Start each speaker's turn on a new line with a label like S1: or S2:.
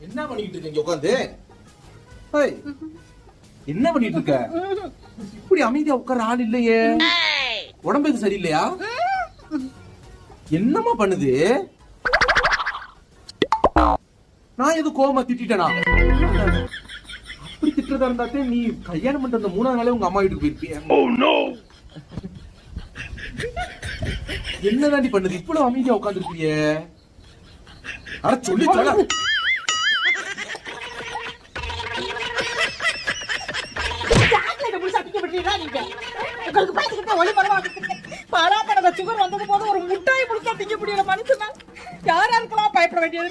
S1: என்ன பண்ணிட்டு இருக்க உட்காந்து? என்ன பண்ணிட்டு இருக்க? இப்படி அமைதியா உட்கார ஆள் இல்லையே. உடம்புக்கு சரியில்லையா? என்னமா பண்ணுது? நான் எது கோவமா திட்டேனா? அப்படி திட்டதா இருந்தாத்தே நீ கல்யாணம் பண்ற அந்த 3ஆவது நாளே உங்க அம்மா வீட்டுக்கு போயிருப்பிய. என்னதாண்டி பண்ணுது? இவ்வளவு அமைதியா உட்கார்ந்து இருக்கிய? அட சொல்லி சொல்ல.
S2: உங்களுக்கு பாத்துக்கிட்ட ஒளி பரவாயில்ல சுகர் வந்தது போது ஒரு முட்டாய் முழுக்க திங்க முடியல மனுஷனா. யாரா இருக்கலாம் பயப்பட வேண்டியது.